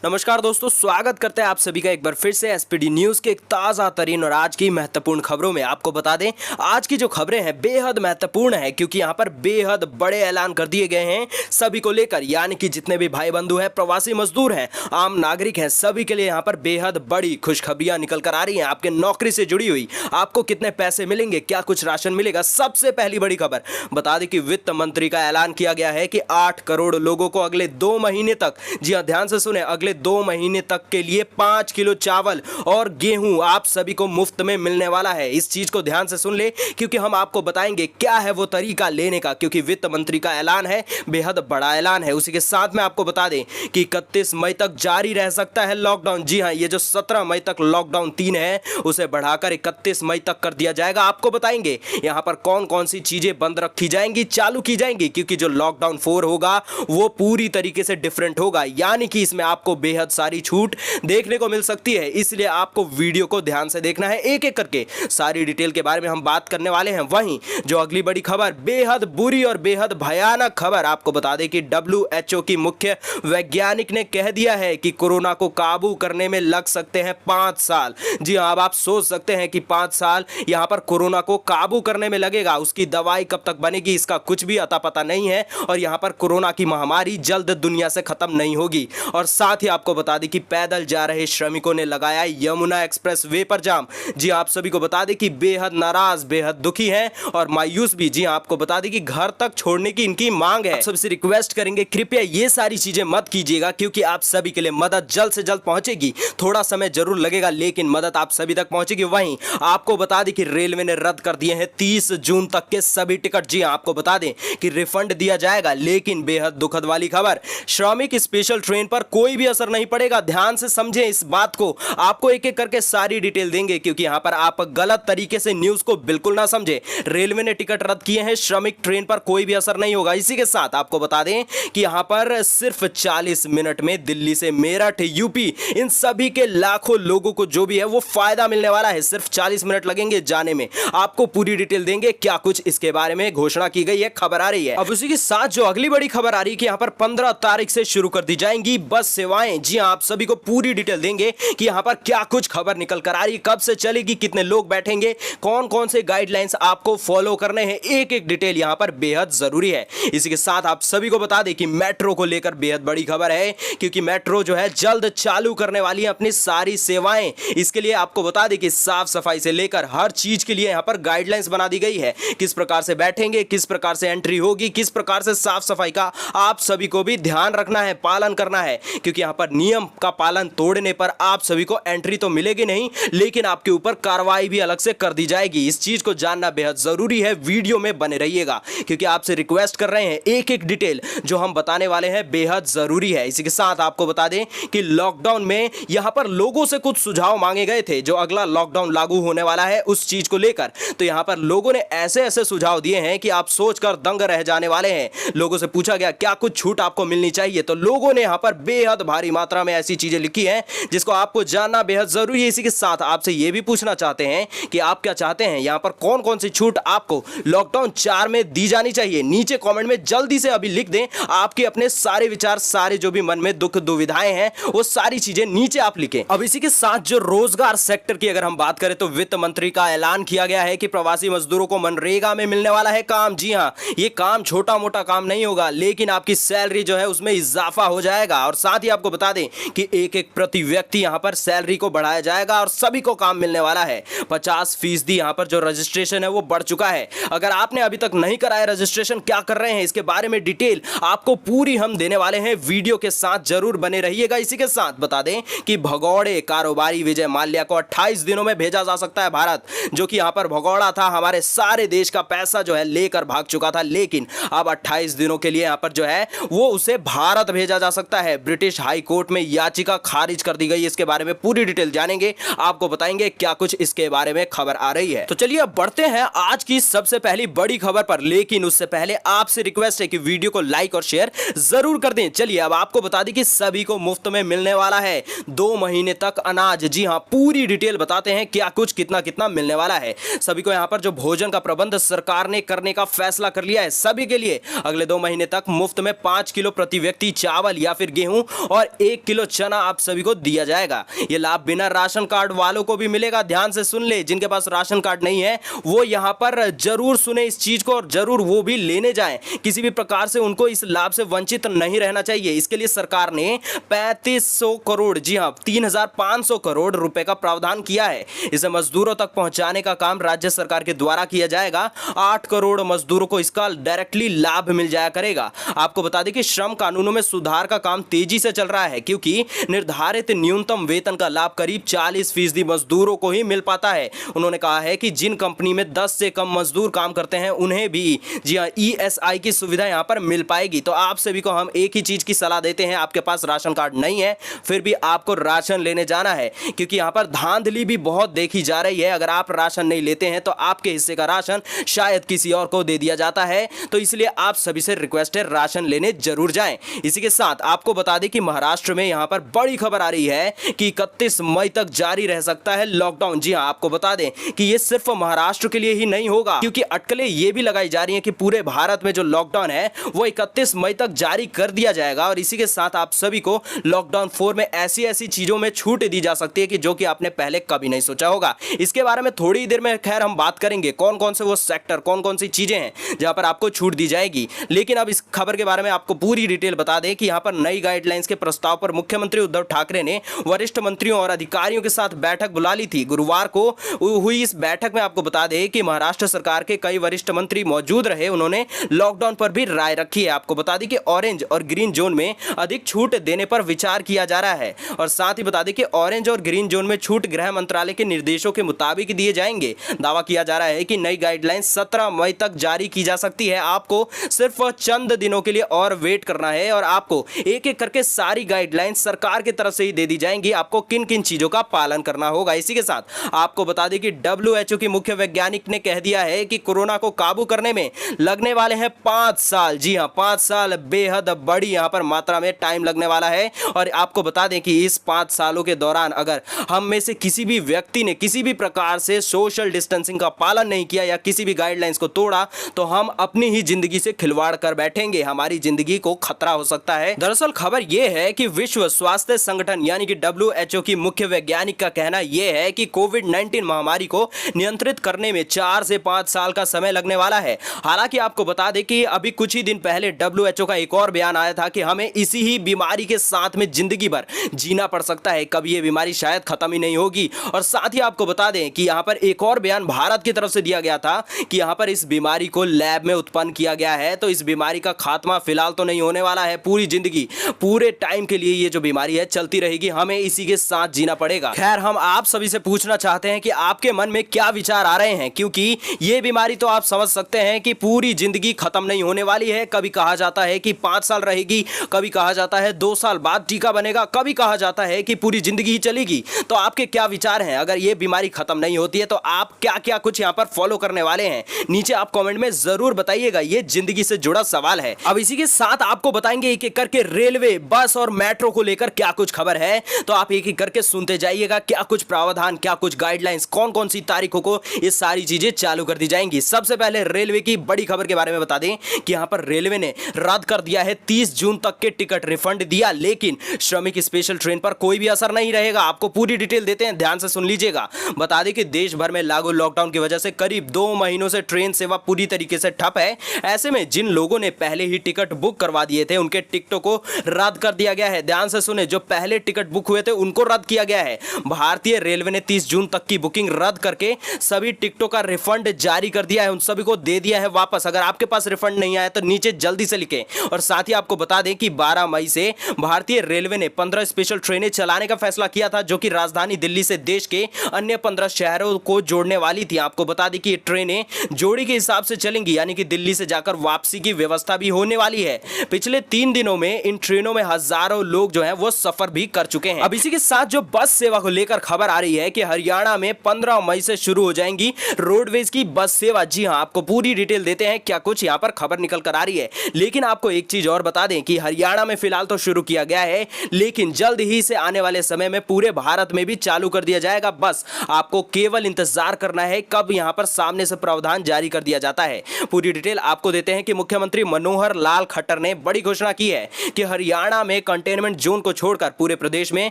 नमस्कार दोस्तों, स्वागत करते हैं आप सभी का एक बार फिर से एसपीडी न्यूज़ के एक ताज़ा तरीन और आज की महत्वपूर्ण खबरों में। आपको बता दें आज की जो खबरें हैं बेहद महत्वपूर्ण है क्योंकि यहाँ पर बेहद बड़े ऐलान कर दिए गए हैं सभी को लेकर, यानी कि जितने भी भाई बंधु हैं, प्रवासी मजदूर हैं, आम नागरिक हैं, सभी के लिए यहाँ पर बेहद बड़ी खुशखबरियाँ निकल कर आ रही हैं। आपके नौकरी से जुड़ी हुई, आपको कितने पैसे मिलेंगे, क्या कुछ राशन मिलेगा। सबसे पहली बड़ी खबर बता दें कि वित्त मंत्री का ऐलान किया गया है कि 8 करोड़ लोगों को अगले 2 महीने तक, जी हाँ ध्यान से सुने, अगले 2 महीने तक के लिए 5 किलो चावल और गेहूं आप सभी को मुफ्त में मिलने वाला है। इस चीज को ध्यान से सुन ले क्योंकि हम आपको बताएंगे क्या है वो तरीका लेने का, क्योंकि वित्त मंत्री का ऐलान है, बेहद बड़ा ऐलान है। उसी के साथ में आपको बता दें कि 31 मई तक जारी रह सकता है लॉकडाउन। जी हां, ये जो 17 मई तक लॉकडाउन 3 है उसे बढ़ाकर 31 मई तक कर दिया जाएगा। आपको बताएंगे यहां पर कौन कौन सी चीजें बंद रखी जाएंगी, चालू की जाएंगी, क्योंकि जो लॉकडाउन 4 होगा वो पूरी तरीके से डिफरेंट होगा, यानी कि इसमें आपको बेहद सारी छूट देखने को मिल सकती है। इसलिए आपको वीडियो को ध्यान से देखना है, एक एक करके सारी डिटेल के बारे में हम बात करने वाले हैं। वहीं जो अगली बड़ी खबर, बेहद बुरी और बेहद भयानक खबर, आपको बता दें कि WHO की मुख्य वैज्ञानिक ने कह दिया है कि कोरोना को काबू करने में लग सकते हैं 5 साल। जी हां, अब आप सोच सकते हैं कि 5 साल यहां पर कोरोना को काबू करने में लगेगा। उसकी दवाई कब तक बनेगी इसका कुछ भी अता पता नहीं है और यहां पर कोरोना की महामारी जल्द दुनिया से खत्म नहीं होगी। और साथ ही आपको बता दें कि पैदल जा रहे श्रमिकों ने लगाया यमुना एक्सप्रेस वे पर जाम। जी आप सभी को बता दें कि बेहद नाराज, बेहद दुखी हैं और मायूस भी। जी आपको बता दें कि घर तक छोड़ने की इनकी मांग है। आप सबसे रिक्वेस्ट करेंगे कृपया ये सारी चीजें मत कीजिएगा क्योंकि आप सभी के लिए मदद जल्द से जल्द पहुंचेगी। थोड़ा समय जरूर लगेगा लेकिन मदद आप सभी तक पहुंचेगी। वहीं आपको बता दें कि रेलवे ने रद्द कर दिए हैं 30 जून तक के सभी टिकट। जी आपको बता दें कि रिफंड दिया जाएगा, लेकिन बेहद दुखद वाली खबर, श्रमिक स्पेशल ट्रेन पर कोई भी असर नहीं पड़ेगा। ध्यान से समझें इस बात को, आपको एक एक करके सारी डिटेल देंगे क्योंकि यहां पर आप गलत तरीके से न्यूज को बिल्कुल ना समझे। रेलवे ने टिकट रद्द किए हैं, श्रमिक ट्रेन पर कोई भी असर नहीं होगा। इसी के साथ आपको बता दें कि यहां पर सिर्फ 40 मिनट में दिल्ली से मेरठ, यूपी, इन सभी के लाखों लोगों को जो भी है वो फायदा मिलने वाला है। सिर्फ 40 मिनट लगेंगे जाने में। आपको पूरी डिटेल देंगे क्या कुछ इसके बारे में घोषणा की गई है, खबर आ रही है। अब उसी के साथ जो अगली बड़ी खबर आ रही है कि यहां पर 15 तारीख से शुरू कर दी जाएंगी बस सेवाएं। जी हां, आप सभी को पूरी डिटेल देंगे कि यहां पर क्या कुछ खबर निकल कर आ रही है, कब से चलेगी, कितने लोग बैठेंगे, कौन कौन से गाइडलाइंस आपको फॉलो करने हैं, एक एक डिटेल यहां पर बेहद जरूरी है। इसी के साथ आप सभी को बता दें कि मेट्रो को लेकर बेहद बड़ी खबर है क्योंकि मेट्रो जो है जल्द चालू करने वाली है अपनी सारी सेवाएं। इसके लिए आपको बता दें कि साफ सफाई से लेकर हर चीज के लिए यहां पर गाइडलाइंस बना दी गई है, किस प्रकार से बैठेंगे, किस प्रकार से एंट्री होगी, किस प्रकार से साफ सफाई का आप सभी को भी ध्यान रखना है, पालन करना है, क्योंकि यहां पर नियम का पालन तोड़ने पर आप सभी को एंट्री तो मिलेगी नहीं लेकिन आपके ऊपर कार्रवाई भी अलग से कर दी जाएगी। इस चीज को जानना बेहद जरूरी है, वीडियो में बने रहिएगा क्योंकि आपसे रिक्वेस्ट कर रहे हैं, एक एक डिटेल जो हम बताने वाले हैं बेहद जरूरी है। इसी के साथ आपको बता दें कि लॉकडाउन में यहां पर लोगों से कुछ सुझाव मांगे गए थे जो अगला लॉकडाउन लागू होने वाला है उस चीज को लेकर। तो यहां पर लोगों ने ऐसे ऐसे सुझाव दिए हैं कि आप सोचकर दंग रह जाने वाले हैं। लोगों से पूछा गया क्या कुछ छूट आपको मिलनी चाहिए, तो लोगों ने यहां पर बेहद भारी मात्रा में ऐसी चीजें लिखी हैं जिसको आपको जानना बेहद जरूरी है। इसी के साथ आपसे यह भी पूछना चाहते हैं कि आप क्या चाहते हैं, यहां पर कौन कौन सी छूट आपको लॉकडाउन 4 में दी जानी चाहिए। नीचे कमेंट में जल्दी से अभी लिख दें आपके अपने सारे विचार, सारे जो भी मन में दुख दुविधाएं हैं वो सारी चीजें नीचे आप लिखें। अब इसी के साथ जो रोजगार सेक्टर की अगर हम बात करें तो वित्त मंत्री का ऐलान किया गया है कि प्रवासी मजदूरों को मनरेगा में मिलने वाला है काम। जी हां, ये काम छोटा मोटा काम नहीं होगा लेकिन आपकी सैलरी जो है उसमें इजाफा हो जाएगा। और साथ ही आपको बता दें कि एक एक प्रति व्यक्ति यहां पर सैलरी को बढ़ाया जाएगा और सभी को काम मिलने वाला है। 50% यहां पर जो रजिस्ट्रेशन है वो बढ़ चुका है। अगर आपने अभी तक नहीं कराया रजिस्ट्रेशन, क्या कर रहे हैं, इसके बारे में डिटेल आपको पूरी हम देने वाले हैं, वीडियो के साथ जरूर बने रहिएगा। इसी के साथ बता दें कि भगौड़े कारोबारी विजय माल्या को 28 दिनों में भेजा जा सकता है भारत। जो कि यहां पर भगौड़ा था, हमारे सारे देश का पैसा जो है लेकर भाग चुका था, लेकिन अब 28 दिनों के लिए यहां पर जो है वो उसे भारत भेजा जा सकता है। ब्रिटिश हाई कोर्ट में याचिका खारिज कर दी गई, इसके बारे में पूरी डिटेल जानेंगे, आपको बताएंगे क्या कुछ इसके बारे में खबर आ रही है। तो चलिए अब बढ़ते हैं आज की सबसे पहली बड़ी खबर पर, लेकिन उससे पहले आपसे रिक्वेस्ट है कि वीडियो को लाइक और शेयर जरूर कर दें। चलिए अब आपको बता दें कि सभी को मुफ्त में मिलने वाला है 2 महीने तक अनाज। जी हां, पूरी डिटेल बताते हैं क्या कुछ कितना कितना मिलने वाला है सभी को। यहां पर जो भोजन का प्रबंध सरकार ने करने का फैसला कर लिया है, सभी के लिए अगले 2 महीने तक मुफ्त में 5 किलो प्रति व्यक्ति चावल या फिर गेहूं और पर 1 किलो चना आप सभी को दिया जाएगा। ये लाभ बिना राशन कार्ड वालों को भी मिलेगा। ध्यान से सुन ले, जिनके पास राशन कार्ड नहीं है वो यहां पर जरूर सुने इस चीज को और जरूर वो भी लेने जाएं। किसी भी प्रकार से उनको इस लाभ से वंचित नहीं रहना चाहिए। इसके लिए सरकार ने 3500 करोड़, जी हां 3500 करोड़ रुपए का प्रावधान किया है। इसे मजदूरों तक पहुंचाने का काम राज्य सरकार के द्वारा किया जाएगा। 8 करोड़ मजदूरों को इसका डायरेक्टली लाभ मिल जाया करेगा। आपको बता दें कि श्रम कानूनों में सुधार का काम तेजी से चल रहा है, क्योंकि निर्धारित न्यूनतम वेतन का लाभ करीब 40% मजदूरों को ही मिल पाता है। उन्होंने कहा है कि जिन कंपनी में 10 से कम मजदूर काम करते हैं उन्हें भी, जी हां, ESI की सुविधा यहां पर मिल पाएगी। तो आप सभी को हम एक ही चीज की सलाह देते हैं, आपके पास राशन कार्ड नहीं है फिर भी आपको राशन लेने जाना है, क्योंकि यहां पर धांधली भी बहुत देखी जा रही है। अगर आप राशन नहीं लेते हैं तो आपके हिस्से का राशन शायद किसी और को दे दिया जाता है। तो इसलिए आप सभी से रिक्वेस्ट है, राशन लेने जरूर जाएं। इसी के साथ आपको बता दें कि महाराष्ट्र में यहां पर बड़ी खबर आ रही है कि 31 मई तक जारी रह सकता है लॉकडाउन। जी हां, आपको बता दें कि यह सिर्फ महाराष्ट्र के लिए ही नहीं होगा, क्योंकि अटकलें यह भी लगाई जा रही हैं कि पूरे भारत में जो लॉकडाउन है वो 31 मई तक जारी कर दिया जाएगा। और इसी के साथ आप सभी को लॉकडाउन 4 में ऐसी ऐसी चीजों में छूट दी जा सकती है कि जो कि आपने पहले कभी नहीं सोचा होगा। इसके बारे में थोड़ी देर में खैर हम बात करेंगे, कौन कौन से वो सेक्टर, कौन कौन सी चीजें हैं जहां पर आपको छूट दी जाएगी। लेकिन अब इस खबर के बारे में आपको पूरी डिटेल बता दें कि यहां पर नई गाइडलाइंस के प्रस्ताव पर मुख्यमंत्री उद्धव ठाकरे ने वरिष्ठ मंत्रियों और अधिकारियों के साथ बैठक बुला ली थी। गुरुवार को हुई इस बैठक में आपको बता दें कि महाराष्ट्र सरकार के कई वरिष्ठ मंत्री मौजूद रहे। उन्होंने लॉकडाउन पर भी राय रखी है। आपको बता दें कि ऑरेंज और ग्रीन जोन में अधिक छूट देने पर विचार किया जा रहा है। और साथ ही बता दें कि ऑरेंज और ग्रीन जोन में छूट गृह मंत्रालय के निर्देशों के मुताबिक दिए जाएंगे। दावा किया जा रहा है कि नई गाइडलाइंस 17 मई तक जारी की जा सकती है। आपको सिर्फ चंद दिनों के लिए और वेट करना है और आपको एक एक करके सारी गाइडलाइंस सरकार की तरफ से ही दे दी जाएंगी। आपको किन किन चीजों का पालन करना होगा। इसी के साथ आपको बता दें कि WHO की मुख्य वैज्ञानिक ने कह दिया है कि कोरोना को काबू करने में लगने वाले हैं 5 साल। जी हां, 5 साल बेहद बड़ी यहां पर मात्रा में टाइम लगने वाला है। और आपको बता दें कि इस 5 सालों के दौरान अगर हम में से किसी भी व्यक्ति ने किसी भी प्रकार से सोशल डिस्टेंसिंग का पालन नहीं किया या किसी भी गाइडलाइंस को तोड़ा तो हम अपनी ही जिंदगी से खिलवाड़ कर बैठेंगे। हमारी जिंदगी को खतरा हो सकता है। दरअसल खबर यह है कि विश्व स्वास्थ्य संगठन यानी कि WHO की मुख्य वैज्ञानिक का कहना यह है कि कोविड-19 महामारी को नियंत्रित करने में 4 से 5 साल का समय लगने वाला है। हालांकि आपको बता दें कि अभी कुछ ही दिन पहले WHO का एक और बयान आया था कि हमें इसी ही बीमारी के साथ में जिंदगी भर जीना पड़ सकता है, कभी ये बीमारी शायद खत्म ही नहीं होगी। और साथ ही आपको बता दें कि यहां पर एक और बयान भारत की तरफ से दिया गया था कि यहां पर इस बीमारी को लैब में उत्पन्न किया गया है। तो इस बीमारी का खात्मा फिलहाल तो नहीं होने वाला है, पूरी जिंदगी पूरे टाइम के लिए ये जो बीमारी है चलती रहेगी, हमें इसी के साथ जीना पड़ेगा। खैर, हम आप सभी से पूछना चाहते हैं कि आपके मन में क्या विचार आ रहे हैं, क्योंकि ये बीमारी तो आप समझ सकते हैं कि पूरी जिंदगी खत्म नहीं होने वाली है। कभी कहा जाता है कि 5 साल रहेगी, कभी कहा जाता है 2 साल बाद टीका बनेगा, कभी कहा जाता है कि पूरी जिंदगी ही चलेगी। तो आपके क्या विचार हैं? अगर ये बीमारी खत्म नहीं होती है तो आप क्या क्या कुछ यहाँ पर फॉलो करने वाले हैं? नीचे आप कमेंट में जरूर बताइएगा, ये जिंदगी से जुड़ा सवाल है। अब इसी के साथ आपको बताएंगे एक एक करके रेलवे, बस और मेट्रो को लेकर क्या कुछ खबर है। तो आप एक एक करके सुनते जाइएगा, क्या कुछ प्रावधान, क्या कुछ गाइडलाइंस, कौन कौन सी तारीखों को ये सारी चीजें चालू कर दी जाएंगी। सबसे पहले रेलवे की बड़ी खबर के बारे में बता दें कि यहां पर रेलवे ने रद्द कर दिया है 30 जून तक के टिकट रिफंड दिया, लेकिन श्रमिक स्पेशल ट्रेन पर कोई भी असर नहीं रहेगा। आपको पूरी डिटेल देते हैं, ध्यान से सुन लीजिएगा। बता दें कि देश भर में लागू लॉकडाउन की वजह से करीब 2 महीनों से ट्रेन सेवा पूरी तरीके से ठप है। ऐसे में जिन लोगों ने पहले ही टिकट बुक करवा दिए थे उनके टिकटों को रद्द कर दिया गया है। ध्यान से सुने, जो पहले टिकट बुक हुए थे उनको रद्द किया गया है। भारतीय रेलवे ने 30 जून तक की बुकिंग रद्द करके सभी टिकटों का रिफंड जारी कर दिया है, उन सभी को दे दिया है वापस। अगर आपके पास रिफंड नहीं आया तो नीचे जल्दी से लिखें। और साथ ही आपको बता दें कि 12 मई से भारतीय रेलवे ने 15 स्पेशल ट्रेनें चलाने का फैसला किया था, जो कि राजधानी दिल्ली से देश के अन्य 15 शहरों को जोड़ने वाली थी। आपको बता दें कि ये ट्रेनें जोड़ी के हिसाब से चलेंगी, यानी कि दिल्ली से जाकर वापसी की व्यवस्था भी होने वाली है। पिछले 3 दिनों में इन ट्रेनों में हजारों लोग जो हैं वो सफर भी कर चुके हैं। अब इसी के साथ जो बस सेवा को लेकर खबर आ रही है कि हरियाणा में 15 मई से शुरू हो जाएंगी रोडवेज की बस सेवा। जी हां, आपको पूरी डिटेल देते हैं क्या कुछ यहां पर खबर निकल कर आ रही है। लेकिन आपको एक चीज और बता दें कि हरियाणा में फिलहाल तो शुरू किया गया है, लेकिन जल्द ही से आने वाले समय में पूरे भारत में भी चालू कर दिया जाएगा। बस आपको केवल इंतजार करना है कब यहां पर सामने से प्रावधान जारी कर दिया जाता है। पूरी डिटेल आपको देते हैं कि मुख्यमंत्री मनोहर लाल खट्टर ने बड़ी घोषणा की है कि हरियाणा में कंटेनमेंट जोन को छोड़कर पूरे प्रदेश में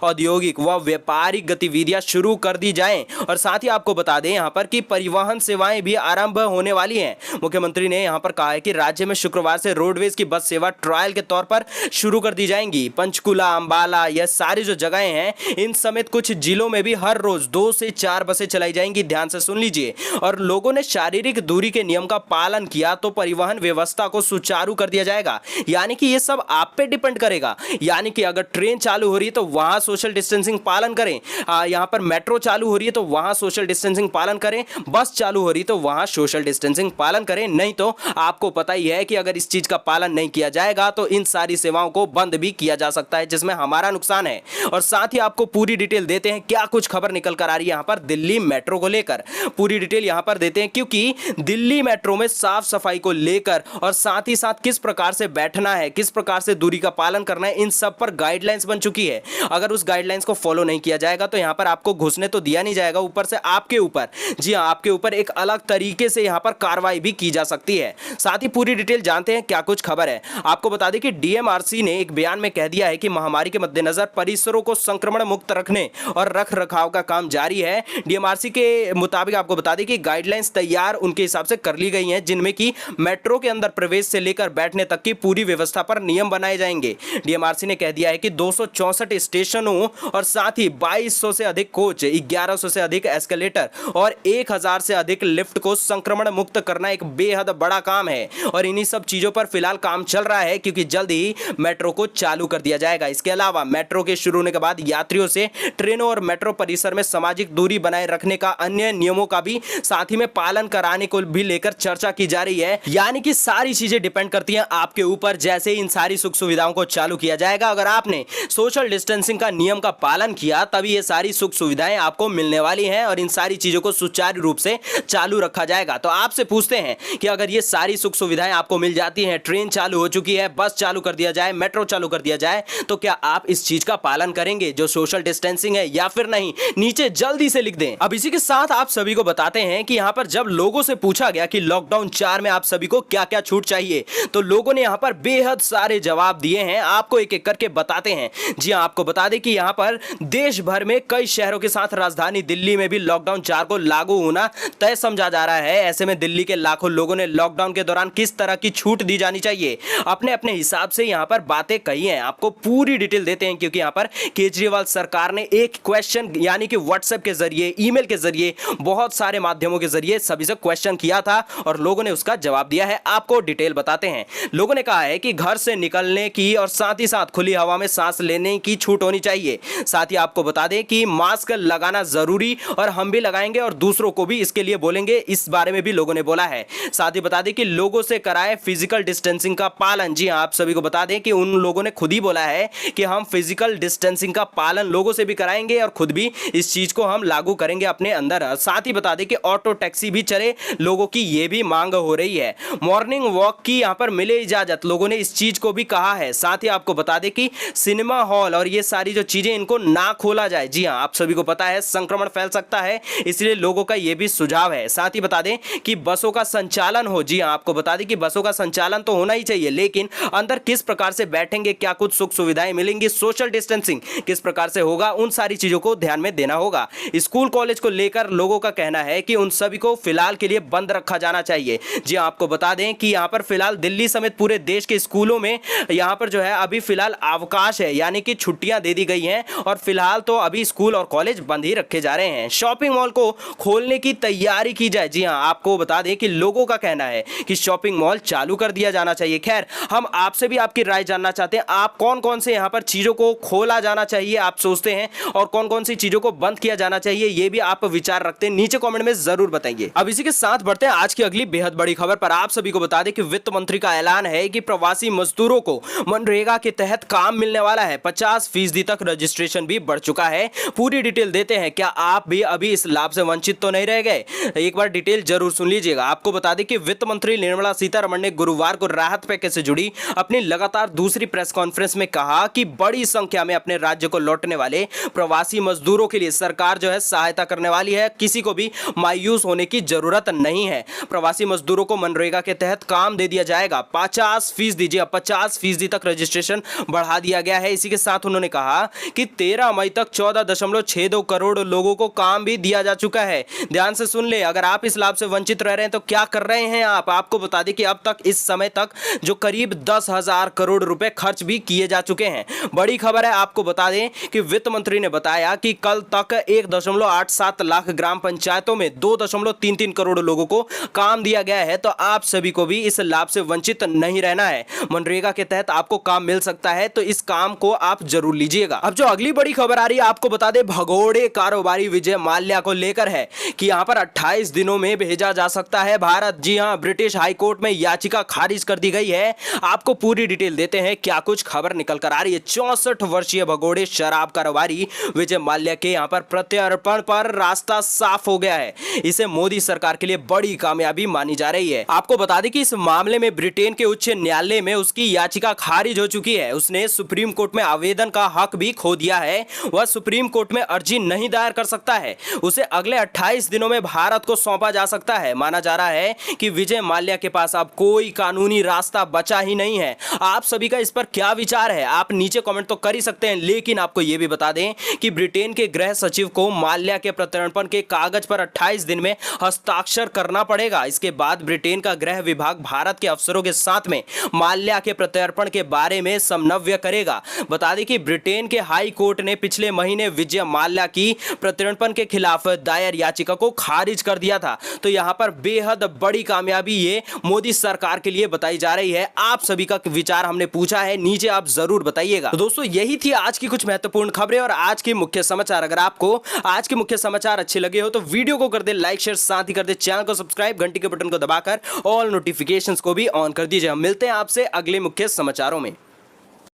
औद्योगिक व व्यापारिक गतिविधियां शुरू कर दी जाएं। और साथ ही आपको बता दें यहां पर कि परिवहन सेवाएं भी आरंभ होने वाली हैं। मुख्यमंत्री ने यहां पर कहा है कि राज्य में शुक्रवार से रोडवेज की बस सेवा ट्रायल के तौर पर शुरू कर दी जाएंगी। पंचकुला, अंबाला, यह सारी जो जगहें हैं इन समेत कुछ जिलों में भी हर रोज 2 से 4 बसें चलाई जाएंगी। ध्यान से सुन लीजिए। और लोगों ने शारीरिक दूरी के नियम का पालन किया तो परिवहन व्यवस्था को सुचारू कर दिया जाएगा। यानी कि ये सब आप पे डिपेंड करेगा। यानी कि अगर ट्रेन चालू हो रही है तो वहां सोशल डिस्टेंसिंग पालन करें, यहां पर मेट्रो चालू हो रही है तो वहां सोशल डिस्टेंसिंग पालन करें, बस चालू हो रही है तो वहां सोशल डिस्टेंसिंग पालन करें। नहीं तो आपको पता ही है कि अगर इस चीज का पालन नहीं किया जाएगा तो इन सारी सेवाओं को बंद भी किया जा सकता है, जिसमें हमारा नुकसान है। और साथ ही आपको पूरी डिटेल देते हैं क्या कुछ खबर निकल कर आ रही है यहां पर दिल्ली मेट्रो को लेकर। पूरी डिटेल यहां पर देते हैं, क्योंकि दिल्ली मेट्रो में साफ सफाई को लेकर और साथ ही साथ किस प्रकार से बैठना है, किस प्रकार से दूरी का पालन करना है, इन सब पर गाइडलाइंस बन चुकी है। अगर उस गाइडलाइंस को फॉलो नहीं किया जाएगा तो यहां पर आपको घुसने तो दिया नहीं जाएगा, ऊपर से आपके ऊपर, जी हां, आपके ऊपर एक अलग तरीके से यहां पर कार्रवाई भी की जा सकती है। साथ ही पूरी डिटेल जानते हैं क्या कुछ खबर है। आपको बता दें कि डीएमआरसी ने एक बयान में कह दिया है कि महामारी के मद्देनजर परिसरों को संक्रमण मुक्त रखने और रख रखाव का काम जारी है। डीएमआरसी के मुताबिक आपको बता दें कि गाइडलाइंस तैयार उनके हिसाब से कर ली गई हैं, जिनमें कि मेट्रो के अंदर प्रवेश से लेकर बैठने तक की पूरी व्यवस्था पर नियम बनाए जाएंगे। डीएमआरसी ने कह दिया है कि 264 स्टेशनों और साथ ही 2200 से अधिक कोच, 1100 से अधिक एस्केलेटर और 1000 से अधिक लिफ्ट को संक्रमण मुक्त करना एक बेहद बड़ा काम है। और इन्हीं सब चीजों पर फिलहाल काम चल रहा है, क्योंकि जल्द ही मेट्रो को चालू कर दिया जाएगा। इसके अलावा मेट्रो के शुरू होने के बाद यात्रियों से ट्रेनों और मेट्रो परिसर में सामाजिक दूरी बनाए रखने का अन्य नियमों का भी साथ ही में पालन कराने को भी लेकर चर्चा की जा रही है। यानी कि सारी चीजें डिपेंड करती हैं आपके ऊपर। जैसे इन सारी सुख सुविधाओं को चालू किया जाएगा, अगर आपने सोशल डिस्टेंसिंग का नियम का पालन किया तभी ये सारी सुख सुविधाएं आपको मिलने वाली हैं और इन सारी चीजों को सुचारू रूप से चालू रखा जाएगा। तो आपसे पूछते हैं कि अगर ये सारी सुख सुविधाएं आपको मिल जाती हैं, ट्रेन चालू हो चुकी है, बस चालू कर दिया जाए, मेट्रो चालू कर दिया जाए, तो क्या आप इस चीज का पालन करेंगे जो सोशल डिस्टेंसिंग है, या फिर नहीं? नीचे जल्दी से लिख दें। अब इसी के साथ आप सभी को बताते हैं कि यहां पर जब लोगों से पूछा गया कि लॉकडाउन 4 में आप सभी को क्या क्या छूट चाहिए, तो लोगों ने यहां पर बेहद सारे जवाब दिए हैं। आपको एक एक करके बताते हैं। जी हां, आपको बता दें कि यहां पर देश भर में कई शहरों के साथ राजधानी दिल्ली में भी लॉकडाउन 4 को लागू होना तय समझा जा रहा है। ऐसे में दिल्ली के लाखों लोगों ने लॉकडाउन के दौरान किस तरह की छूट दी जानी चाहिए, अपने अपने हिसाब से यहां पर बातें कही हैं। आपको पूरी डिटेल देते हैं, क्योंकि यहां पर केजरीवाल सरकार ने एक क्वेश्चन यानी कि व्हाट्सएप के जरिए, ईमेल के जरिए, बहुत सारे माध्यमों के जरिए सभी से क्वेश्चन किया था और लोगों ने उसका जवाब दिया है। आपको डिटेल बताते हैं। लोगों ने कहा है कि घर से निकलने की और साथ ही साथ खुली हवा में सांस लेने की छूट होनी चाहिए। साथ ही आपको बता दें कि मास्क लगाना जरूरी और हम भी लगाएंगे और दूसरों को भी इसके लिए बोलेंगे, इस बारे में भी लोगों ने बोला है। साथ ही बता दें कि लोगों से कराए फिजिकल डिस्टेंसिंग का पालन। जी हां, आप सभी को बता दें कि उन लोगों ने खुद ही बोला है कि हम फिजिकल डिस्टेंसिंग का पालन लोगों से भी कराएंगे और खुद भी इस चीज को हम लागू करेंगे अपने अंदर। साथ ही बता दें कि ऑटो टैक्सी भी चले, लोगों की यह भी मांग हो रही है। मॉर्निंग वॉक की यहां पर मिले इजाजत, लोगों ने इस चीज को भी कहा है। साथ ही आपको बता दें कि सिनेमा हॉल और ये सारी जो चीजें इनको ना खोला जाए। जी हां, आप सभी को पता है संक्रमण फैल सकता है, इसलिए लोगों का यह भी सुझाव है। साथ ही बता दें कि बसों का संचालन हो। जी हां, आपको बता दें कि बसों का संचालन तो होना ही चाहिए, लेकिन अंदर किस प्रकार से बैठेंगे, क्या कुछ सुख सुविधाएं मिलेंगी, सोशल डिस्टेंसिंग किस प्रकार से होगा, उन सारी चीजों को ध्यान में देना होगा। स्कूल कॉलेज को लेकर लोगों का कहना है कि उन सभी को फिलहाल के लिए बंद रखा जाना चाहिए। जी हां, आपको बता दें कि यहां पर फिलहाल दिल्ली समेत पूरे देश के स्कूलों में यहां पर जो है अभी फिलहाल अवकाश है, यानी कि छुट्टियां दे दी गई हैं और फिलहाल तो अभी स्कूल और कॉलेज बंद ही रखे जा रहे हैं। शॉपिंग मॉल को खोलने की तैयारी की जाए। जी हां, आपको बता दें कि लोगों का कहना है कि शॉपिंग मॉल चालू कर दिया जाना चाहिए। खैर, हम आपसे भी आपकी राय जानना चाहते हैं, आप कौन कौन से यहां पर चीजों को खोला जाना चाहिए आप सोचते हैं और कौन कौन सी चीजों को बंद किया जाना चाहिए, ये भी आप विचार रखते हैं, नीचे कमेंट में जरूर बताइए। अब इसी के साथ बढ़ते हैं आज की अगली बेहद बड़ी खबर पर। आप सभी को बता दें कि वित्त मंत्री का ऐलान है कि प्रवासी मजदूरों को मनरेगा के तहत काम मिलने वाला है। 50% तक रजिस्ट्रेशन भी बढ़ चुका है। पूरी डिटेल देते हैं। क्या आप भी अभी इस लाभ से वंचित तो नहीं रह गए? एक बार डिटेल जरूर सुन लीजिएगा। आपको बता दें कि वित्त मंत्री निर्मला सीतारमण ने गुरुवार को राहत पैकेज से जुड़ी अपनी लगातार दूसरी प्रेस कॉन्फ्रेंस में कहा कि बड़ी संख्या में अपने राज्य को लौटने वाले प्रवासी मजदूरों के लिए सरकार जो है सहायता करने वाली है। किसी को भी मायूस होने की जरूरत नहीं है। प्रवासी मजदूरों को मनरेगा के तहत काम दे दिया जाएगा। 50% 50% तक रजिस्ट्रेशन बढ़ा दिया गया है। इसी के साथ उन्होंने कहा कि 13 मई तक 14.62 करोड़ लोगों को काम भी दिया जा चुका है। ध्यान से सुन ले, अगर आप इस लाभ से वंचित रह रहे हैं तो क्या कर रहे हैं आपको बता दें कि अब तक इस समय तक जो करीब 10,000 करोड़ रुपए खर्च भी किए जा चुके हैं। बड़ी खबर है, आपको बता दें कि वित्त मंत्री ने बताया कि कल तक 1.87 लाख ग्राम पंचायतों में 2.33 करोड़ लोगों को काम दिया गया है। तो आप सभी को भी इस लाभ से वंचित नहीं रहना है। मनरेगा के तहत आपको काम मिल सकता है, तो इस काम को आप जरूर लीजिएगा। अब जो अगली बड़ी खबर आ रही है, आपको बता दें भगोड़े कारोबारी विजय माल्या को लेकर है कि यहां पर 28 दिनों में भेजा जा सकता है भारत। जी हां, ब्रिटिश हाई कोर्ट में याचिका खारिज कर दी गई है। आपको पूरी डिटेल देते हैं क्या कुछ खबर निकल कर आ रही है। 64 वर्षीय भगोड़े शराब कारोबारी विजय माल्या के यहां पर प्रत्यर्पण पर रास्ता साफ हो गया है। इसे मोदी सरकार के लिए बड़ी कामयाबी मानी जा रही है। आपको बता दें कि इस मामले में ब्रिटेन के उच्च न्यायालय में उसकी याचिका खारिज हो चुकी है। उसने सुप्रीम कोर्ट में आवेदन का हक भी खो दिया है। वह सुप्रीम कोर्ट में अर्जी नहीं दायर कर सकता है। उसे अगले 28 दिनों में भारत को सौंपा जा सकता है। माना जा रहा है कि विजय माल्या के पास अब कोई कानूनी रास्ता बचा ही नहीं है। आप सभी का इस पर क्या विचार है, आप नीचे कमेंट तो कर ही सकते हैं, लेकिन आपको यह भी बता दें कि ब्रिटेन के गृह सचिव को माल्या के प्रत्यर्पण के कागज पर 28 दिन में हस्ताक्षर करना पड़ेगा। इसके बाद ब्रिटेन का गृह विभाग भारत के अफसरों के साथ में माल्या के प्रत्यर्पण के बारे में समन्वय करेगा। बता दें कि ब्रिटेन के हाई कोर्ट ने पिछले महीने विजय माल्या की प्रत्यर्पण के खिलाफ दायर याचिका को खारिज कर दिया था। तो यहां पर बेहद बड़ी कामयाबी ये मोदी सरकार के लिए बताई जा रही है। आप सभी का विचार हमने पूछा है, नीचे आप जरूर बताइएगा। तो दोस्तों, यही थी आज की कुछ महत्वपूर्ण खबरें और आज के मुख्य समाचार। अगर आपको आज के मुख्य समाचार अच्छे लगे हो तो वीडियो को कर दे लाइक, शेयर, साथ ही कर दे चैनल को सब्सक्राइब, घंटी के बटन को दबाकर ऑल नोटिफिकेशंस को भी ऑन कर दीजिए। हम मिलते हैं आपसे अगले मुख्य समाचारों में।